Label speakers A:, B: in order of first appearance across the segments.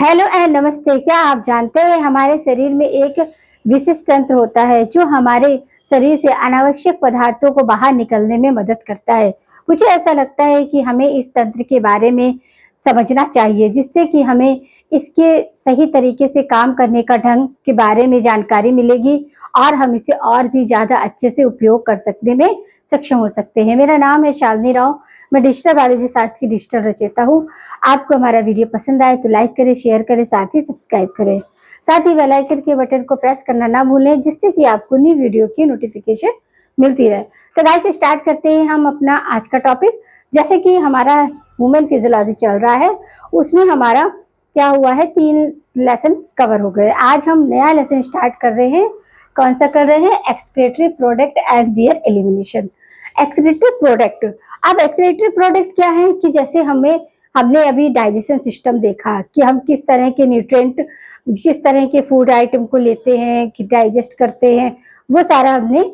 A: Hello and नमस्ते। क्या आप जानते हैं हमारे शरीर में एक विशिष्ट तंत्र होता है जो हमारे शरीर से अनावश्यक पदार्थों को बाहर निकलने में मदद करता है। मुझे ऐसा लगता है कि हमें इस तंत्र के बारे में समझना चाहिए जिससे कि हमें इसके सही तरीके से काम करने का ढंग के बारे में जानकारी मिलेगी और हम इसे और भी ज़्यादा अच्छे से उपयोग कर सकने में सक्षम हो सकते हैं। मेरा नाम है शालिनी राव। मैं डिजिटल बायोलॉजी शास्त्र की डिजिटल रचयिता हूँ। आपको हमारा वीडियो पसंद आए तो लाइक करें, शेयर करें, साथ ही सब्सक्राइब करें। साथ ही बेल आइकन के बटन को प्रेस करना ना भूलें जिससे कि आपको नई वीडियो की नोटिफिकेशन मिलती रहे। तो गाइस स्टार्ट करते हैं हम अपना आज का टॉपिक। जैसे कि हमारा ह्यूमन फिजियोलॉजी चल रहा है, उसमें हमारा क्या हुआ है, 3 लेसन कवर हो गए। आज हम नया लेसन स्टार्ट कर रहे हैं। कौन सा कर रहे हैं? Excretory product and there elimination. Excretory product. अब एक्सक्रीटरी प्रोडक्ट क्या है कि जैसे हमने अभी डाइजेशन सिस्टम देखा कि हम किस तरह के न्यूट्रिएंट, किस तरह के फूड आइटम को लेते हैं कि डाइजेस्ट करते हैं, वो सारा हमने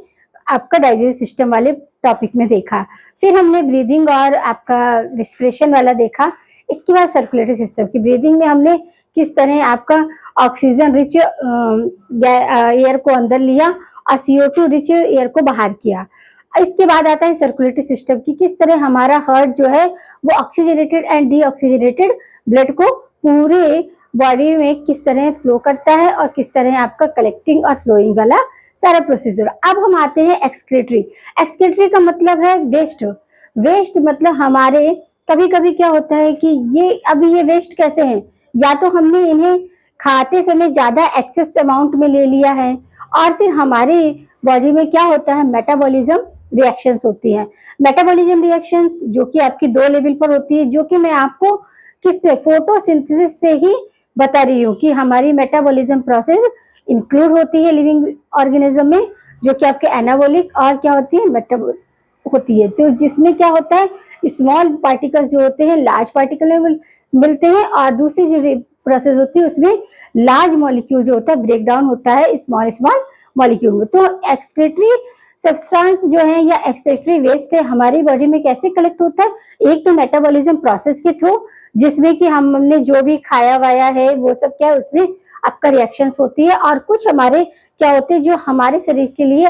A: आपका डाइजेशन सिस्टम वाले टॉपिक में देखा। फिर हमने ब्रीदिंग और आपका रिस्पिरेशन वाला देखा। इसके बाद सर्कुलेटरी सिस्टम की ब्रीदिंग में हमने किस तरह आपका ऑक्सीजन रिच एयर को अंदर लिया और CO2 रिच एयर को बाहर किया। इसके बाद आता है सर्कुलेटरी सिस्टम की, किस तरह हमारा हार्ट जो है वो ऑक्सीजनेटेड एंड डीऑक्सीजनेटेड ब्लड को पूरे बॉडी में किस तरह फ्लो करता है और किस तरह आपका कलेक्टिंग और फ्लोइंग वाला सारा प्रोसीजर। अब हम आते हैं एक्सक्रीटरी। एक्सक्रीटरी का मतलब है वेस्ट। वेस्ट मतलब हमारे कभी कभी क्या होता है कि ये वेस्ट कैसे हैं, या तो हमने इन्हें खाते समय ज्यादा एक्सेस अमाउंट में ले लिया है और फिर हमारे बॉडी में क्या होता है, मेटाबॉलिज्म रिएक्शंस होती हैं। मेटाबॉलिज्म रिएक्शंस जो कि आपकी 2 लेवल पर होती है, जो कि मैं आपको किससे, फोटोसिंथेसिस से ही बता रही हूँ कि हमारी मेटाबॉलिज्म प्रोसेस इंक्लूड होती है लिविंग ऑर्गेनिज्म में, जो कि आपके एनाबॉलिक और क्या होती है, मेटाबॉलिक होती है। तो जिसमें क्या होता है, स्मॉल पार्टिकल्स जो होते हैं लार्ज पार्टिकल में मिलते हैं और दूसरी जो प्रोसेस होती है उसमें लार्ज मॉलिक्यूल जो होता है ब्रेक डाउन होता है स्मॉल स्मॉल मॉलिक्यूल में। तो एक्सक्रीटरी सब्सटेंस जो है या एक्सक्रीटरी वेस्ट है हमारी बॉडी में कैसे कलेक्ट होता है? एक तो मेटाबॉलिज्म प्रोसेस के थ्रू, जिसमें कि हमने जो भी खाया वाया है वो सब क्या है उसमें आपका रिएक्शंस होती है, और कुछ हमारे क्या होते हैं जो हमारे शरीर के लिए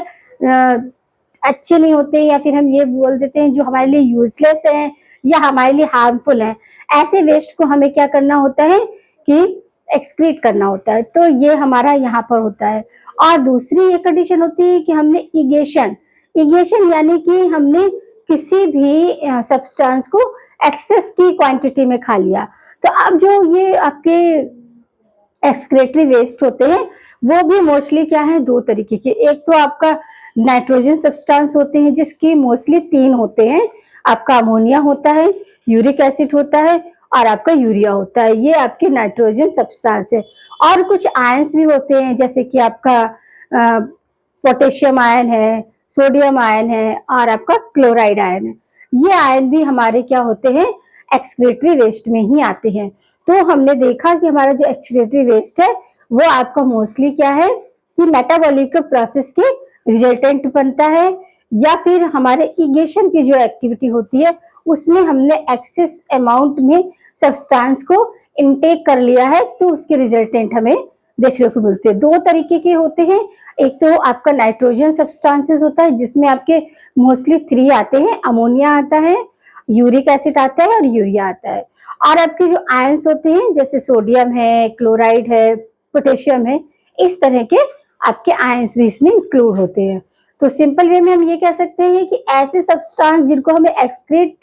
A: अच्छे नहीं होते, या फिर हम ये बोल देते हैं जो हमारे लिए यूजलेस है या हमारे लिए हार्मफुल है। ऐसे वेस्ट को हमें क्या करना होता है कि एक्सक्रीट करना होता है। तो ये हमारा यहाँ पर होता है। और दूसरी एक कंडीशन होती है कि हमने इगेशन। इगेशन यानी कि हमने किसी भी सब्सटेंस को एक्सेस की क्वांटिटी में खा लिया। तो अब जो ये आपके एक्सक्रीटरी वेस्ट होते हैं वो भी मोस्टली क्या है, 2 तरीके के। एक तो आपका नाइट्रोजन सब्सटेंस होते हैं जिसकी मोस्टली 3 होते हैं। आपका अमोनिया होता है, यूरिक एसिड होता है और आपका यूरिया होता है। ये आपके नाइट्रोजन सब्सटेंस है। और कुछ आयंस भी होते हैं जैसे कि आपका पोटेशियम आयन है, सोडियम आयन है और आपका क्लोराइड आयन है। ये आयन भी हमारे क्या होते हैं, एक्सक्रीटरी वेस्ट में ही आते हैं। तो हमने देखा कि हमारा जो एक्सक्रीटरी वेस्ट है वो आपका मोस्टली क्या है कि मेटाबॉलिक प्रोसेस के रिजल्टेंट बनता है, या फिर हमारे इगेशन की जो एक्टिविटी होती है उसमें हमने एक्सेस अमाउंट में सब्सटेंस को इनटेक कर लिया है, तो उसके रिजल्टेंट हमें देखने को मिलते हैं। 2 तरीके के होते हैं। एक तो आपका नाइट्रोजन सब्सटेंसेस होता है जिसमें आपके मोस्टली 3 आते हैं, अमोनिया आता है, यूरिक एसिड आता है और यूरिया आता है। और आपके जो आयंस होते हैं जैसे सोडियम है, क्लोराइड है, पोटेशियम है, इस तरह के आपके आयंस भी इसमें इंक्लूड होते हैं। तो सिंपल वे में हम ये कह सकते हैं कि ऐसे सब्सटेंस जिनको हमें एक्सक्रीट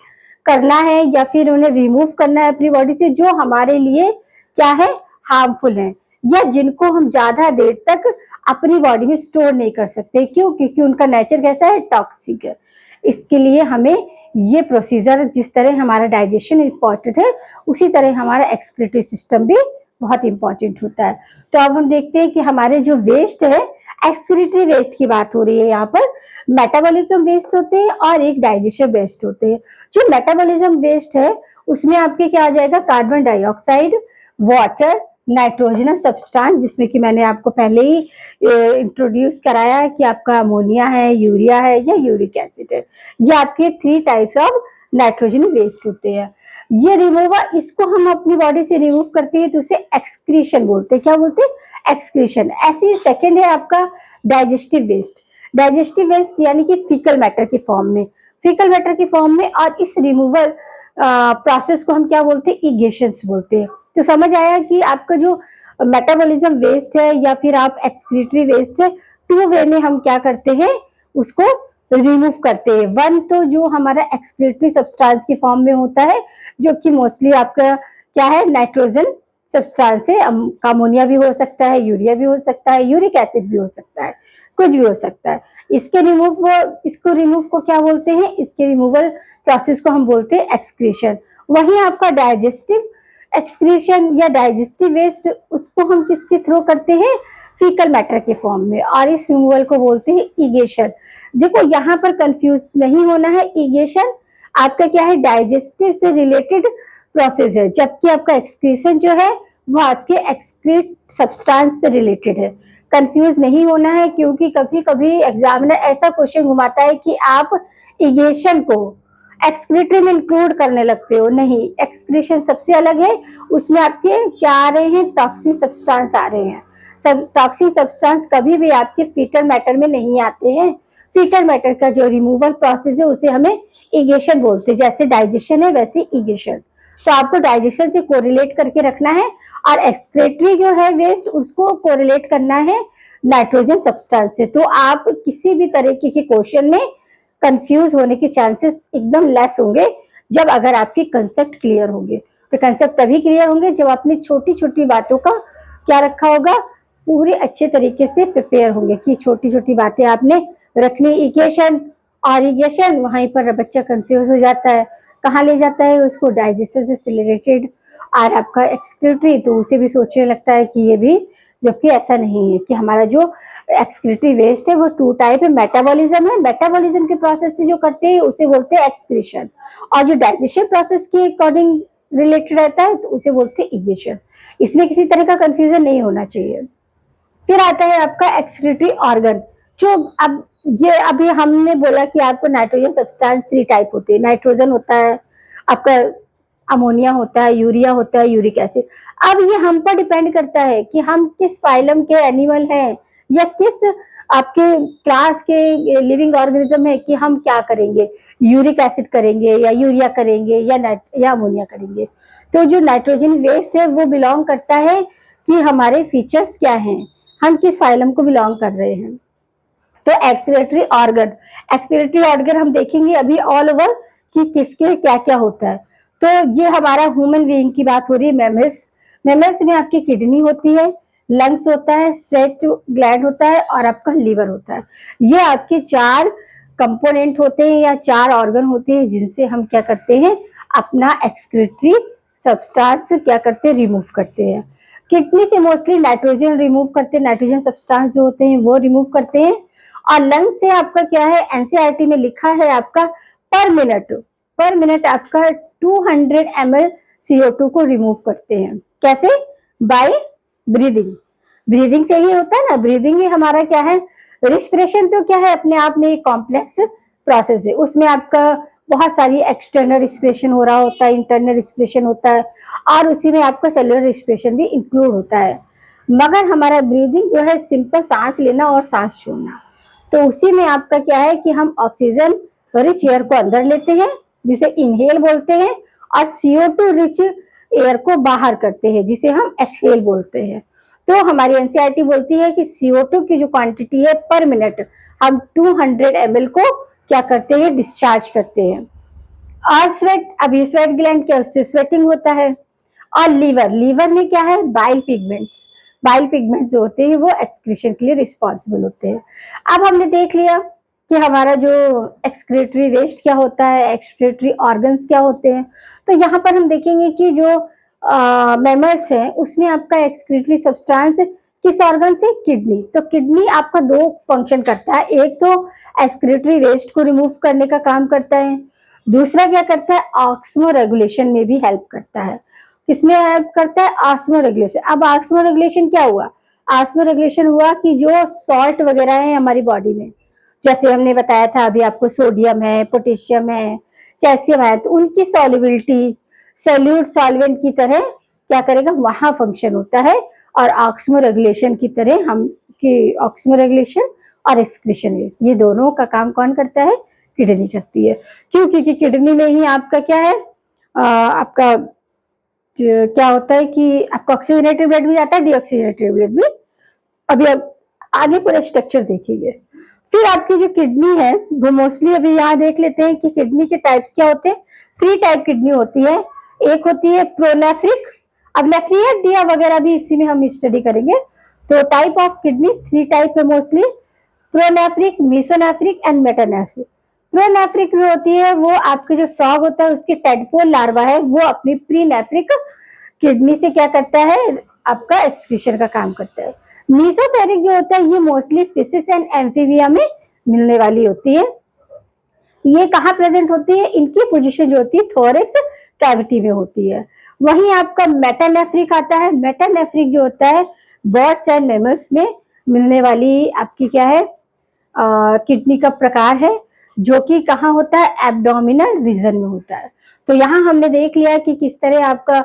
A: करना है या फिर उन्हें रिमूव करना है अपनी बॉडी से, जो हमारे लिए क्या है, हार्मफुल है, या जिनको हम ज्यादा देर तक अपनी बॉडी में स्टोर नहीं कर सकते। क्यों? क्योंकि उनका नेचर कैसा है, टॉक्सिक है। इसके लिए हमें ये प्रोसीजर, जिस तरह हमारा डाइजेशन इंपॉर्टेंट है उसी तरह हमारा एक्सक्रीटरी सिस्टम भी बहुत इंपॉर्टेंट होता है। तो अब हम देखते हैं कि हमारे जो वेस्ट है, एक्सक्रीटरी वेस्ट की बात हो रही है यहाँ पर। मेटाबॉलिज्म वेस्ट होते हैं और एक डाइजेशन वेस्ट होते हैं। जो मेटाबॉलिज्म वेस्ट है उसमें आपके क्या आ जाएगा, carbon dioxide, water, nitrogenous substance, जिसमें कि मैंने आपको पहले ही इंट्रोड्यूस कराया है कि आपका अमोनिया है, यूरिया है या यूरिक एसिड है। ये आपके 3 टाइप्स ऑफ नाइट्रोजन वेस्ट होते हैं। ये रिमूवर, इसको हम अपनी बॉडी से रिमूव करते हैं तो उसे एक्सक्रीशन बोलते हैं। क्या बोलते हैं? एक्सक्रीशन। ऐसे सेकंड है आपका डाइजेस्टिव वेस्ट। डाइजेस्टिव वेस्ट यानी कि फीकल मैटर की फॉर्म में, फीकल मैटर की फॉर्म में, और इस रिमूवल प्रोसेस को हम क्या बोलते हैं? इगेशंस बोलते हैं। तो समझ आया कि आपका जो मेटाबॉलिज्म वेस्ट है या फिर आप एक्सक्रीटरी वेस्ट है, टू वे में हम क्या करते हैं? उसको रिमूव करते हैं। वन तो जो हमारा एक्सक्रीटरी सब्सटेंस की फॉर्म में होता है, जो कि मोस्टली आपका क्या है? नाइट्रोजन सब्सटेंस है। अमोनिया भी हो सकता है, यूरिया भी हो सकता है, यूरिक एसिड भी हो सकता है, कुछ भी हो सकता है। इसको रिमूव को क्या बोलते हैं? इसके रिमूवल प्रोसेस को हम बोलते हैं एक्सक्रीशन। वहीं आपका डाइजेस्टिव एक्सक्रीशन या डाइजेस्टिव वेस्ट, उसको हम किसके थ्रू करते हैं? फीकल मैटर के फॉर्म में, और इस रिमूवल को बोलते हैं इगेशन। देखो यहाँ पर कंफ्यूज नहीं होना है, इगेशन आपका क्या है? डाइजेस्टिव से रिलेटेड प्रोसेस है, जबकि आपका एक्सक्रीशन जो है वो आपके एक्सक्रीट सब्सटेंस से रिलेटेड है। कंफ्यूज नहीं होना है, क्योंकि कभी कभी एग्जामिनर ऐसा क्वेश्चन घुमाता है कि आप इगेशन को एक्सक्रीटरी में इंक्लूड करने लगते हो। नहीं, एक्सक्रीशन सबसे अलग है, उसमें आपके क्या आ रहे हैं? टॉक्सिन सब्सटेंस आ रहे हैं। सब टॉक्सिन सब्सटेंस कभी भी आपके फीटल मैटर में नहीं आते हैं। फीटल मैटर का जो रिमूवल प्रोसेस है उसे हमें इगेशन बोलते हैं। जैसे डाइजेशन है वैसे इगेशन। तो आपको डाइजेशन से कोरिलेट करके रखना है, और एक्सक्रीटरी जो है वेस्ट, उसको कोरिलेट करना है नाइट्रोजन सब्सटेंस से। तो आप किसी भी तरीके के क्वेश्चन में कंफ्यूज होने के चांसेस एकदम लेस होंगे, जब अगर आपके कंसेप्ट क्लियर होंगे। तो कंसेप्ट तभी क्लियर होंगे जब आपने छोटी छोटी बातों का क्या रखा होगा? पूरे अच्छे तरीके से प्रिपेयर होंगे कि छोटी छोटी बातें आपने रखनी। इक्वेशन और इगेशन, वहीं पर बच्चा कंफ्यूज हो जाता है, कहाँ ले जाता है उसको? डाइजेशन से रिलेटेड। और आपका एक्सक्रीटरी, तो उसे भी सोचने लगता है कि ये भी, जबकि ऐसा नहीं है कि हमारा जो एक्सक्रीटरी वेस्ट है वो टू टाइप है। मेटाबॉलिज्म है, मेटाबॉलिज्म के प्रोसेस से जो करते हैं उसे बोलते हैं एक्सक्रीशन, और जो डाइजेशन प्रोसेस के अकॉर्डिंग रिलेटेड रहता है तो उसे बोलते हैं इगेशन। इसमें किसी तरह का कंफ्यूजन नहीं होना चाहिए। फिर आता है आपका एक्सक्रीटरी ऑर्गन। जो अब ये अभी हमने बोला कि आपको नाइट्रोजन सब्सटेंस 3 टाइप होते हैं। नाइट्रोजन होता है, आपका अमोनिया होता है, यूरिया होता है, यूरिक एसिड। अब ये हम पर डिपेंड करता है कि हम किस फाइलम के एनिमल हैं या किस आपके क्लास के लिविंग ऑर्गेनिज्म है कि हम क्या करेंगे, यूरिक एसिड करेंगे या यूरिया करेंगे या अमोनिया करेंगे। तो जो नाइट्रोजन वेस्ट है वो बिलोंग करता है कि हमारे फीचर्स क्या हैं, हम किस फाइलम को बिलोंग कर रहे हैं। तो एक्सक्रीटरी ऑर्गन, एक्सक्रीटरी ऑर्गन हम देखेंगे अभी ऑल ओवर कि किसके क्या क्या होता है। तो ये हमारा ह्यूमन बीइंग की बात हो रही है। मैमल्स, मैमल्स में आपकी किडनी होती है, लंग्स होता है, स्वेट ग्लैंड होता है, और आपका लीवर होता है। ये आपके 4 कंपोनेंट होते हैं या 4 ऑर्गन होते हैं जिनसे हम क्या करते हैं? अपना एक्सक्रीटरी सब्सटेंस क्या करते हैं? रिमूव करते हैं। किडनी से मोस्टली नाइट्रोजन रिमूव करते हैं, नाइट्रोजन सब्सटेंस जो होते हैं वो रिमूव करते हैं। और लंग से आपका क्या है? एनसीईआरटी में लिखा है आपका पर मिनट आपका 200 ml CO2 को रिमूव करते हैं। कैसे? Bye breathing. ब्रीदिंग से ही होता है ना, ब्रीदिंग ही हमारा क्या है? रिस्पिरेशन तो क्या है? अपने आप में एक कॉम्प्लेक्स प्रोसेस है। उसमें आपका बहुत सारी एक्सटर्नल रिस्पिरेशन हो रहा होता है, इंटरनल रिस्पिरेशन होता है, और उसी में आपका सेलुलर रिस्पिरेशन भी इंक्लूड होता है। मगर हमारा ब्रीदिंग जो है सिंपल सांस लेना और सांस छोड़ना। तो उसी में आपका क्या है कि हम ऑक्सीजन रिच एयर को अंदर लेते हैं जिसे इनहेल बोलते हैं, और CO2 रिच एयर को बाहर करते हैं जिसे हम एक्सहेल बोलते हैं। तो हमारी एनसीईआरटी बोलती है कि CO2 की जो क्वांटिटी है पर मिनट हम 200 ml को क्या करते हैं? डिस्चार्ज करते हैं। और स्वेट, अभी स्वेट ग्लैंड क्या, उससे स्वेटिंग होता है। और लीवर, लीवर में क्या है? बाइल पिगमेंट्स, बाइल पिगमेंट्स जो होते हैं वो एक्सक्रीशन के लिए रिस्पॉन्सिबल होते हैं। अब हमने देख लिया कि हमारा जो एक्सक्रीटरी वेस्ट क्या होता है, एक्सक्रीटरी ऑर्गन्स क्या होते हैं। तो यहाँ पर हम देखेंगे कि जो मैमल्स हैं उसमें आपका एक्सक्रीटरी सब्सटेंस किस ऑर्गन से? किडनी। तो किडनी आपका 2 फंक्शन करता है, एक तो एक्सक्रीटरी वेस्ट को रिमूव करने का काम करता है, दूसरा क्या करता है? ऑस्मो रेगुलेशन में भी हेल्प करता है। किसमें हेल्प करता है? Osmo regulation. अब ऑस्मो रेगुलेशन क्या हुआ? ऑस्मो रेगुलेशन हुआ कि जो सॉल्ट वगैरह है हमारी बॉडी में, जैसे हमने बताया था अभी आपको, सोडियम है, पोटेशियम है, कैल्शियम है, तो उनकी सॉल्युबिलिटी, सैल्यूट सॉल्वेंट की तरह क्या करेगा, वहां फंक्शन होता है। और ऑक्सीमो रेगुलेशन की तरह हम कि ऑक्सीमो रेगुलेशन और एक्सक्रीशन ये दोनों का काम कौन करता है, किडनी करती है। क्यों, क्योंकि किडनी में ही आपका क्या है, आपका क्या होता है कि आपका ऑक्सीजनेटेड ब्लड भी आता है, डीऑक्सीजनेटेड ब्लड भी। अभी अब आगे पूरा स्ट्रक्चर देखेंगे। फिर आपकी जो किडनी है वो मोस्टली अभी यहाँ देख लेते हैं कि किडनी के टाइप्स क्या होते हैं। 3 टाइप किडनी होती है। एक होती है प्रोनेफ्रिक, अब नेफ्रिया वगैरह भी इसी में हम स्टडी करेंगे। तो टाइप ऑफ किडनी 3 टाइप है mostly, pronephric, mesonephric and metanephric. Pronephric जो होती है वो आपके जो फ्रॉग होता है उसके टेडपोल लार्वा है, वो अपनी प्रीनेफ्रिक किडनी से क्या करता है, आपका एक्सक्रीशन का काम करता है। मीसोफेरिक जो होता है ये मोस्टली फिशिस एंड एम्फीबिया में मिलने वाली होती है। ये कहाँ प्रेजेंट होती है, इनकी पोजीशन जो होती है थोरेक्स कैविटी में होती है। वहीं आपका मेटानेफ्रिक आता है। मेटानेफ्रिक जो होता है बर्ड्स एंड मैमल्स में मिलने वाली आपकी क्या है, किडनी का प्रकार है, जो कि कहाँ होता है, एब्डोमिनल रीजन में होता है। तो यहाँ हमने देख लिया कि किस तरह आपका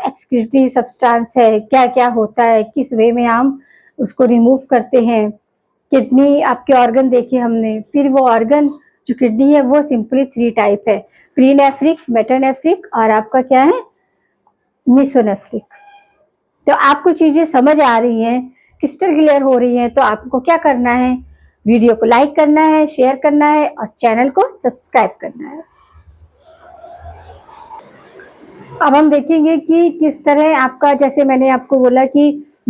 A: एक्सक्रीटरी सब्सटेंस है, क्या क्या होता है, किस वे में हम उसको रिमूव करते हैं। किडनी आपके ऑर्गन देखे हमने। फिर वो ऑर्गन जो किडनी है वो सिंपली 3 टाइप है, प्रीनेफ्रिक, मेटानेफ्रिक और आपका क्या है, मेसोनेफ्रिक। तो आपको चीजें समझ आ रही हैं, क्रिस्टल क्लियर हो रही हैं, तो आपको क्या करना है, वीडियो को लाइक करना है, शेयर करना है और चैनल को सब्सक्राइब करना है। अब हम देखेंगे कि किस तरह आपका, जैसे मैंने आपको बोला कि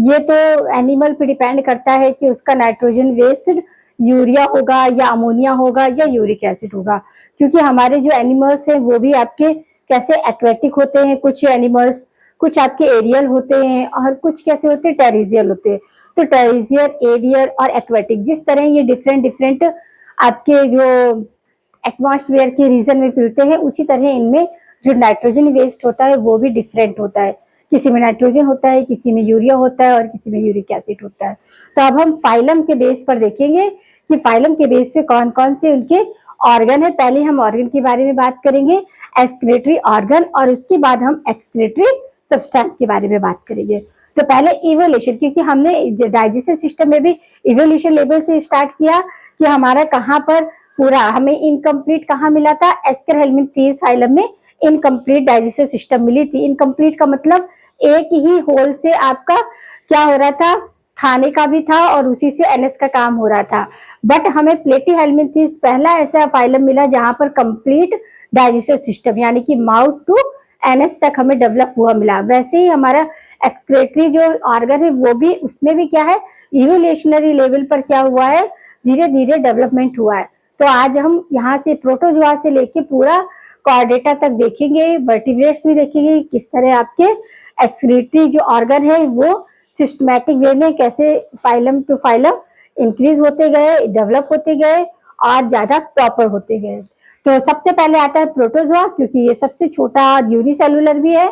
A: ये तो एनिमल पे डिपेंड करता है कि उसका नाइट्रोजन वेस्ट यूरिया होगा या अमोनिया होगा या यूरिक एसिड होगा, क्योंकि हमारे जो एनिमल्स हैं वो भी आपके कैसे एक्वेटिक होते हैं, कुछ एनिमल्स, कुछ आपके एरियल होते हैं और कुछ कैसे होते हैं, टेरिजियल होते हैं। तो टेरिजियल, एरियल और एक्वेटिक, जिस तरह ये डिफरेंट डिफरेंट आपके जो एटमॉस्फेयर के रीजन में मिलते हैं, उसी तरह इनमें जो नाइट्रोजन वेस्ट होता है वो भी डिफरेंट होता है। किसी में नाइट्रोजन होता है, किसी में यूरिया होता है और किसी में यूरिक एसिड होता है। तो अब हम फाइलम के बेस पर देखेंगे कि फाइलम के बेस पे कौन कौन से उनके ऑर्गन है। पहले हम ऑर्गन के बारे में बात करेंगे, एक्सक्रीटरी ऑर्गन, और उसके बाद हम एक्सक्रीटरी सब्सटेंस के बारे में बात करेंगे। तो पहले इवोल्यूशन, क्योंकि हमने डाइजेस्टिव सिस्टम में भी इवोल्यूशन लेवल से स्टार्ट किया कि हमारा कहाँ पर पूरा हमें इनकम्प्लीट कहाँ मिला था, एस्करहेलमिन्थेस फाइलम में इनकम्प्लीट डाइजेस्टिव सिस्टम मिली थी। इनकम्प्लीट का मतलब एक ही होल से आपका क्या हो रहा था, खाने का भी था और उसी से एनएस का काम हो रहा था। बट हमें प्लेटीहेलमिन्थेस पहला ऐसा फाइलम मिला जहां पर कंप्लीट डाइजेस्टिव सिस्टम यानी कि माउथ टू एनएस तक हमें डेवलप हुआ मिला। वैसे ही हमारा एक्सक्रीटरी जो ऑर्गन है वो भी, उसमें भी क्या है, इवोल्यूशनरी लेवल पर क्या हुआ है, धीरे धीरे डेवलपमेंट हुआ है। तो आज हम यहाँ से प्रोटोजोआ से लेके पूरा कॉर्डेटा तक देखेंगे, वर्टिब्रेट्स भी देखेंगे, किस तरह आपके एक्सक्रीटरी जो ऑर्गन है वो सिस्टमैटिक वे में कैसे फाइलम टू फाइलम इंक्रीज होते गए, डेवलप होते गए और ज्यादा प्रॉपर होते गए। तो सबसे पहले आता है प्रोटोजोआ, क्योंकि ये सबसे छोटा और यूनिसेलुलर भी है।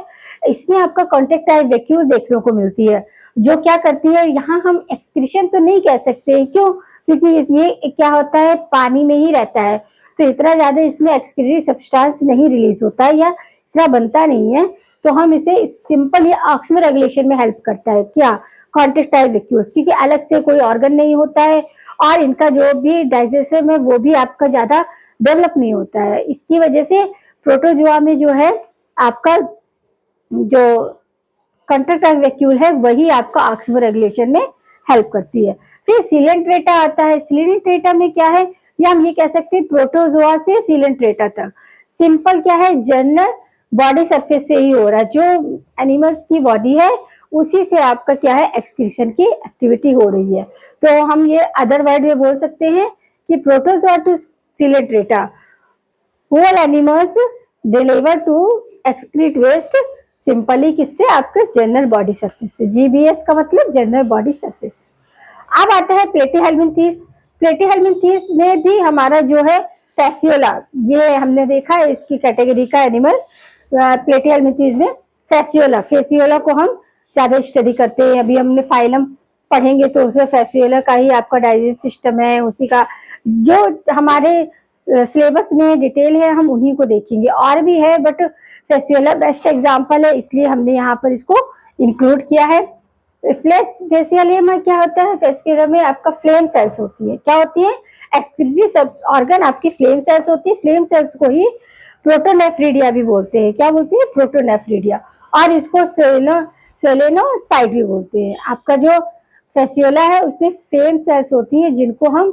A: इसमें आपका कॉन्टेक्ट टाइप वैक्यूल देखने को मिलती है, जो क्या करती है, यहाँ हम एक्सक्रीशन तो नहीं कह सकते, क्यों, क्योंकि ये क्या होता है, पानी में ही रहता है, तो इतना ज्यादा इसमें एक्सक्रीटरी सब्सटेंस नहीं रिलीज होता है या इतना बनता नहीं है। तो हम इसे सिंपल ये ऑक्सीमो रेगुलेशन में हेल्प करता है, क्या, कॉन्ट्रेक्टाइल वैक्यूल्स, क्योंकि अलग से कोई ऑर्गन नहीं होता है और इनका जो भी डाइजेशन है वो भी आपका ज्यादा डेवलप नहीं होता है। इसकी वजह से प्रोटोजोआ में जो है आपका जो कॉन्ट्रेक्टाइल वैक्यूल है वही आपका ऑक्सीमो रेगुलेशन में हेल्प करती है। फिर सिलेंट्रेटा आता है। सिलेंट्रेटा में क्या है, या हम ये कह सकते हैं प्रोटोजोआ से सिलेंट्रेटा तक सिंपल क्या है, जनरल बॉडी सरफेस से ही हो रहा है। जो एनिमल्स की बॉडी है उसी से आपका क्या है, एक्सक्रीशन की एक्टिविटी हो रही है। तो हम ये अदर वर्ड में बोल सकते हैं कि protozoa to coelenterata, whole animals deliver to excrete waste simply किससे, आपके जनरल बॉडी सरफेस से। जीबीएस का मतलब जनरल बॉडी सरफेस। अब आता है प्लेटीहेलमिन्थेस। प्लेटीहेलमिन्थेस में भी हमारा जो है फैसियोला, ये हमने देखा है इसकी कैटेगरी का एनिमल। प्लेटीहेलमिन्थेस में फेसियोला को हम ज्यादा स्टडी करते हैं। अभी हमने फाइलम पढ़ेंगे तो उसमें फैसियोला का ही आपका डाइजेस्ट सिस्टम है, उसी का जो हमारे सिलेबस में डिटेल है हम उन्हीं को देखेंगे। और भी है बट फेसियोला बेस्ट एग्जाम्पल है, इसलिए हमने यहाँ पर इसको इंक्लूड किया है। फेसियोला में क्या होता है, फेसियोला में आपका फ्लेम सेल्स होती है। क्या होती है, एक्सक्रीटरी सब ऑर्गन आपकी फ्लेम सेल्स होती है। फ्लेम सेल्स को ही प्रोटोनेफ्रिडिया भी बोलते हैं। क्या बोलते हैं, प्रोटोनेफ्रिडिया। और इसको सोलेनोसाइट भी बोलते हैं। आपका जो फेसियोला है उसमें फ्लेम सेल्स होती है, जिनको हम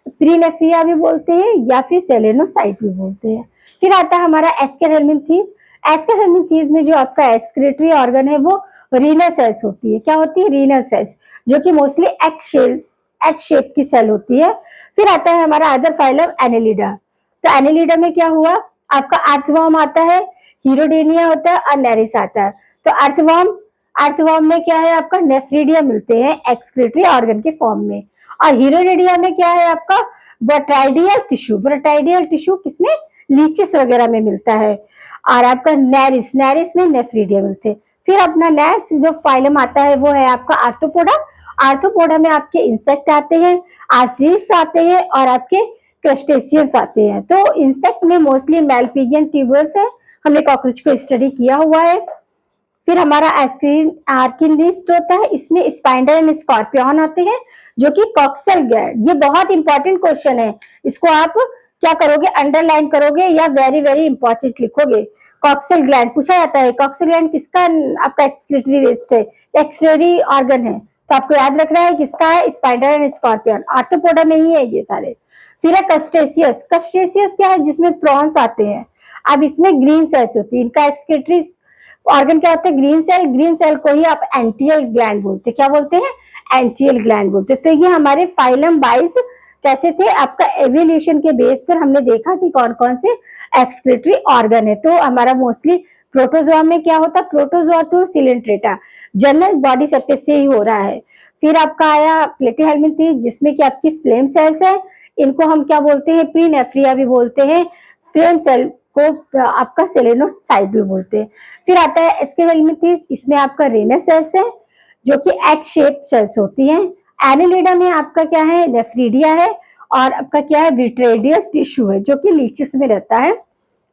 A: प्रीनेफ्रिया भी बोलते हैं या फिर सेलेनोसाइट भी बोलते हैं। फिर आता है हमारा एस्कर हेलमिंथीज। एस्कर हेलमिंथीज में जो आपका एक्सक्रीटरी ऑर्गन है वो रीनल सेल्स होती है। क्या होती है, रीनल सेल्स, जो कि मोस्टली एच शेप की सेल होती है। फिर आता है हमारा अदर फाइलम एनेलिडा। तो एनेलिडा में क्या हुआ, आपका अर्थवर्म आता है, हीरोडेनिया होता है और नेरिस आता है। तो अर्थवर्म में क्या है, आपका नेफ्रीडिया मिलते हैं एक्सक्रीटरी ऑर्गन के फॉर्म में। और हीरोडेनिया में क्या है, आपका बोटाइडियल टिश्यू। बोटाइडियल टिश्यू किसमें, लीचेस वगैरह में मिलता है। और आपका नेरिस में नेफ्रीडिया मिलते हैं। फिर अपना नेक्स्ट जो फाइलम आता है वो है आपका आर्थ्रोपोडा। आर्थ्रोपोडा में आपके इंसेक्ट आते हैं, आर्सीड्स आते हैं और आपके क्रस्टेशियंस आते हैं। तो इंसेक्ट में मोस्टली मैलपीजियन ट्यूबर्स है, हमने कॉकरोच को स्टडी किया हुआ है। फिर हमारा आर्किनिस्ट होता है, इसमें स्पाइडर एंड स्कॉर्पियन आते हैं, जो कि कॉक्सल ग्लैंड। ये बहुत इंपॉर्टेंट क्वेश्चन है, इसको आप क्या करोगे, अंडरलाइन करोगे या वेरी वेरी इंपॉर्टेंट लिखोगे। कॉक्सल ग्लैंड पूछा जाता है। कॉक्सल ग्लैंड किसका, आपका एक्सक्रीटरी वेस्ट है, एक्सक्रीटरी ऑर्गन है। तो आपको याद रखना है किसका है, स्पाइडर एंड स्कॉर्पियन। आर्थ्रोपोडा में ही है ये सारे। फिर है क्रस्टेशियस। क्रस्टेशियस क्या है, जिसमें प्रॉन्स आते हैं। अब इसमें ग्रीन सेल्स होती है, इनका एक्सक्रीटरी ऑर्गन क्या होता है, ग्रीन सेल। ग्रीन सेल को ही आप एंटियल ग्लैंड बोलते हैं। क्या बोलते हैं, एंटियल ग्लैंड बोलते हैं। तो ये हमारे फाइलम वाइज कैसे थे, आपका एवोल्यूशन के बेस पर हमने देखा कि कौन कौन से एक्सक्रीटरी ऑर्गन है। तो हमारा मोस्टली प्रोटोजोआ में क्या होता है, protozoa to coelenterata, general body surface से ही हो रहा है। फिर आपका आया प्लेटिहेल्मिन्थीज, जिसमें कि आपकी फ्लेम सेल्स है, इनको हम क्या बोलते हैं, प्रीनेफ्रिया भी बोलते हैं। फ्लेम सेल को आपका सेलेनोसाइट भी बोलते हैं। फिर आता है एस्केलेमिथीज, इसमें आपका रेनल सेल्स है, जो कि एच शेप सेल्स होती हैं। एनेलिडा में आपका क्या है, नेफ्रीडिया है। और आपका क्या है, विट्रेडियल टिश्यू है, जो कि लीचेस में रहता है।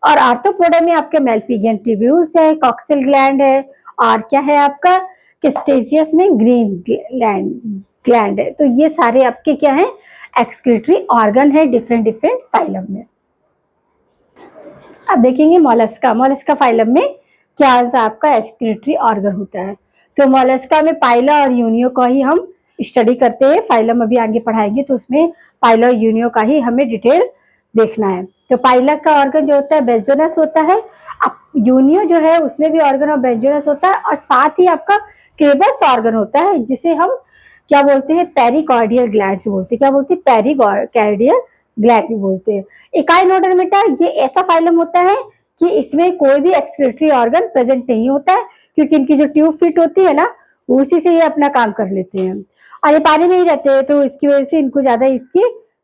A: और आर्थ्रोपोडा में आपके मेलपिगियन ट्यूब्यूल्स है, कॉक्सल ग्लैंड है। और क्या है आपका, क्रिस्टेशियस में ग्रीन ग्लैंड है। तो ये सारे आपके क्या है, एक्सक्रीटरी ऑर्गन है डिफरेंट डिफरेंट फाइलम में। अब देखेंगे मोलस्का। मोलस्का फाइलम में क्या आपका एक्सक्रीटरी ऑर्गन होता है। तो मोलस्का में पाइला और यूनियो का ही हम स्टडी करते हैं। फाइलम अभी आगे पढ़ाएंगे तो उसमें पाइला और यूनियो का ही हमें डिटेल देखना है। तो पाइला का ऑर्गन जो होता है बेंजोनस होता है। अब यूनियो जो है उसमें भी ऑर्गन ऑफ बेंजोनस होता है। और साथ ही आपका क्रेबस ऑर्गन होता है, जिसे हम क्या बोलते हैं, पेरिकार्डियल ग्लैंड्स बोलते हैं। क्या बोलते हैं, पेरिकार्डियल ग्लैंड भी बोलते हैं। इकाइनोडर्मिटा ये ऐसा फाइलम होता है कि इसमें कोई भी एक्सक्रीटरी ऑर्गन प्रेजेंट नहीं होता है, क्योंकि इनकी जो ट्यूब फिट होती है ना, उसी से ये अपना काम कर लेते हैं। और ये पानी में ही रहते हैं, तो इसकी वजह से इनको ज्यादा इसकी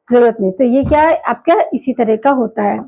A: जरूरत नहीं। तो ये क्या है, आपका इसी तरह का होता है।